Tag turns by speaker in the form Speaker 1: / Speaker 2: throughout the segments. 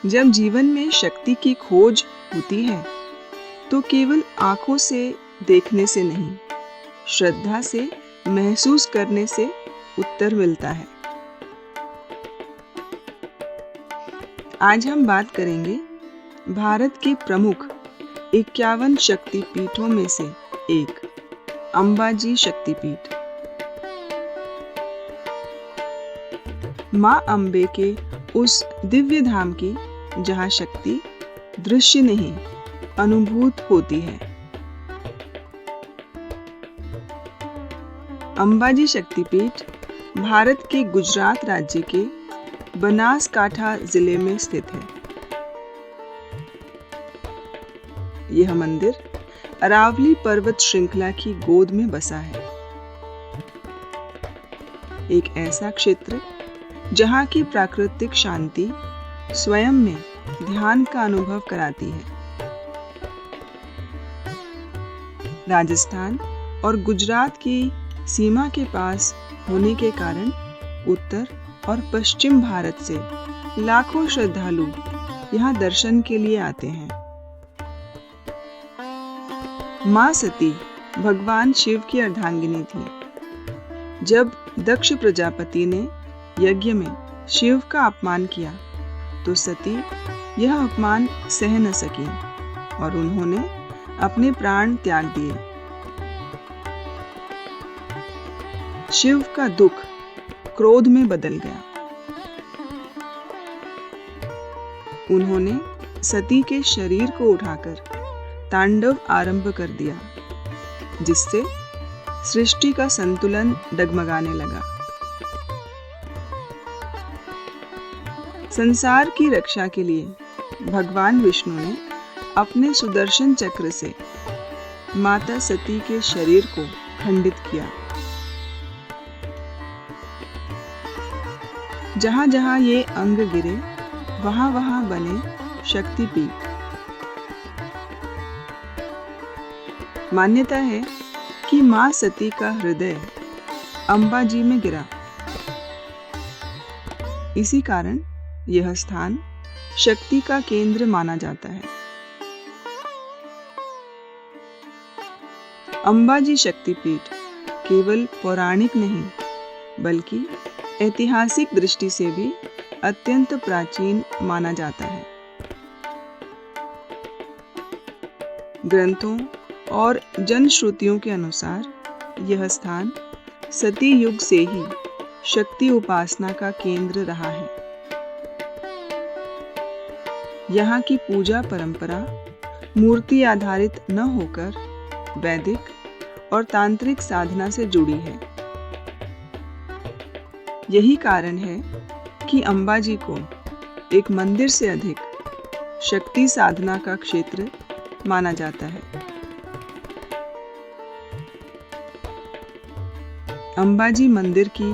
Speaker 1: जब जीवन में शक्ति की खोज होती है तो केवल आंखों से देखने से नहीं, श्रद्धा से महसूस करने से उत्तर मिलता है। आज हम बात करेंगे भारत के प्रमुख 51 शक्तिपीठों में से एक अंबाजी शक्तिपीठ। मां अंबे के उस दिव्य धाम की जहां शक्ति दृश्य नहीं अनुभूत होती है। अंबाजी शक्तिपीठ भारत के गुजरात राज्य के बनासकांठा जिले में स्थित है। यह मंदिर अरावली पर्वत श्रृंखला की गोद में बसा है। एक ऐसा क्षेत्र जहां की प्राकृतिक शांति स्वयं में ध्यान का अनुभव कराती है। राजस्थान और गुजरात की सीमा के पास होने के कारण उत्तर और पश्चिम भारत से लाखों श्रद्धालु यहाँ दर्शन के लिए आते हैं। मां सती भगवान शिव की अर्धांगिनी थी। जब दक्ष प्रजापति ने यज्ञ में शिव का अपमान किया तो सती यह अपमान सह न सकी और उन्होंने अपने प्राण त्याग दिए। शिव का दुख क्रोध में बदल गया। उन्होंने सती के शरीर को उठाकर तांडव आरंभ कर दिया, जिससे सृष्टि का संतुलन डगमगाने लगा। संसार की रक्षा के लिए भगवान विष्णु ने अपने सुदर्शन चक्र से माता सती के शरीर को खंडित किया। जहां जहां ये अंग गिरे वहां वहां बने शक्तिपीठ। मान्यता है कि मां सती का हृदय अंबाजी में गिरा। इसी कारण यह स्थान शक्ति का केंद्र माना जाता है। अंबाजी शक्तिपीठ केवल पौराणिक नहीं बल्कि ऐतिहासिक दृष्टि से भी अत्यंत प्राचीन माना जाता है। ग्रंथों और जनश्रुतियों के अनुसार यह स्थान सती युग से ही शक्ति उपासना का केंद्र रहा है। यहाँ की पूजा परंपरा मूर्ति आधारित न होकर वैदिक और तांत्रिक साधना से जुड़ी है। यही कारण है कि अंबाजी को एक मंदिर से अधिक शक्ति साधना का क्षेत्र माना जाता है। अंबाजी मंदिर की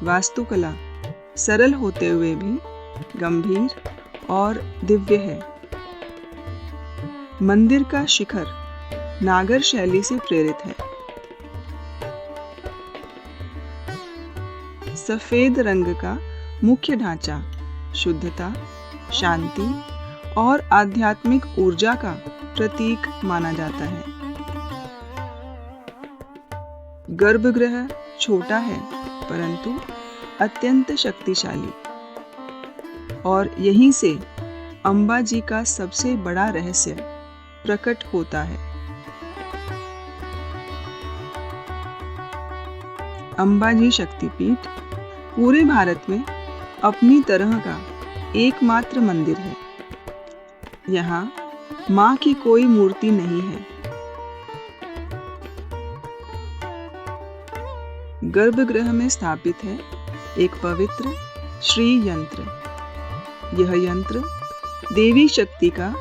Speaker 1: वास्तुकला सरल होते हुए भी गंभीर और दिव्य है। मंदिर का शिखर नागर शैली से प्रेरित है। सफेद रंग का मुख्य ढांचा शुद्धता, शांति और आध्यात्मिक ऊर्जा का प्रतीक माना जाता है। गर्भगृह छोटा है परंतु अत्यंत शक्तिशाली, और यहीं से अंबाजी का सबसे बड़ा रहस्य प्रकट होता है। अंबाजी शक्तिपीठ पूरे भारत में अपनी तरह का एकमात्र मंदिर है। यहाँ मां की कोई मूर्ति नहीं है। गर्भगृह में स्थापित है एक पवित्र श्री यंत्र। यह यंत्र देवी शक्ति का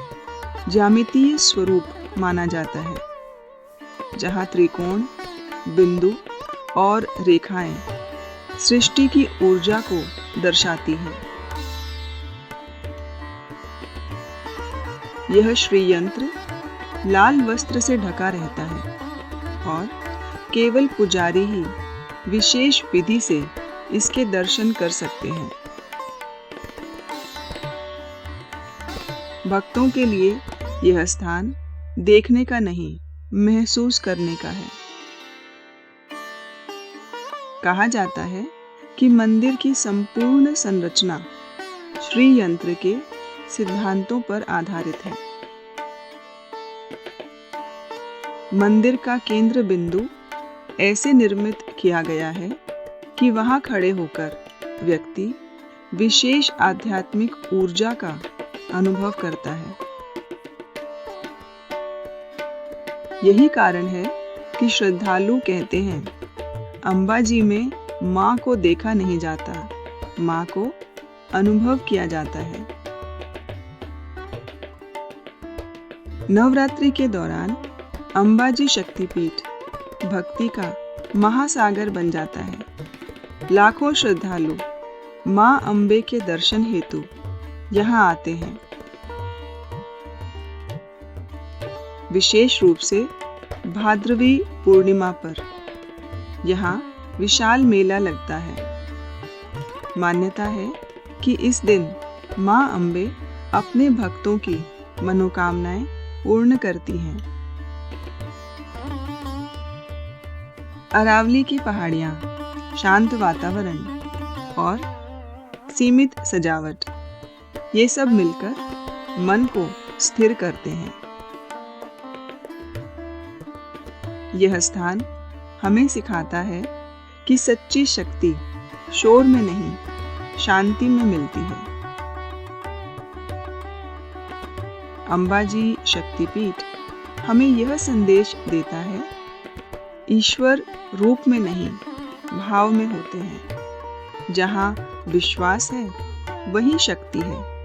Speaker 1: ज्यामितीय स्वरूप माना जाता है, जहाँ त्रिकोण, बिंदु और रेखाएं सृष्टि की ऊर्जा को दर्शाती हैं। यह श्री यंत्र लाल वस्त्र से ढका रहता है और केवल पुजारी ही विशेष विधि से इसके दर्शन कर सकते हैं। भक्तों के लिए यह स्थान देखने का नहीं, महसूस करने का है। कहा जाता है कि मंदिर की संपूर्ण संरचना श्री यंत्र के सिद्धांतों पर आधारित है। मंदिर का केंद्र बिंदु ऐसे निर्मित किया गया है कि वहां खड़े होकर व्यक्ति विशेष आध्यात्मिक ऊर्जा का अनुभव करता है। यही कारण है कि श्रद्धालु कहते हैं, अंबा जी में मां को देखा नहीं जाता, मां को अनुभव किया जाता है। नवरात्रि के दौरान अंबाजी शक्तिपीठ भक्ति का महासागर बन जाता है। लाखों श्रद्धालु मां अंबे के दर्शन हेतु यहाँ आते हैं। विशेष रूप से भाद्रवी पूर्णिमा पर यहाँ विशाल मेला लगता है। मान्यता है कि इस दिन मां अंबे अपने भक्तों की मनोकामनाएं पूर्ण करती हैं। अरावली की पहाड़ियां, शांत वातावरण और सीमित सजावट, ये सब मिलकर मन को स्थिर करते हैं। यह स्थान हमें सिखाता है कि सच्ची शक्ति शोर में नहीं, शांति में मिलती है। अंबाजी शक्तिपीठ हमें यह संदेश देता है, ईश्वर रूप में नहीं, भाव में होते हैं। जहाँ विश्वास है, वहीं शक्ति है।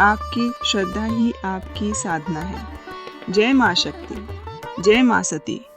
Speaker 1: आपकी श्रद्धा ही आपकी साधना है। जय मां शक्ति, जय मां सती।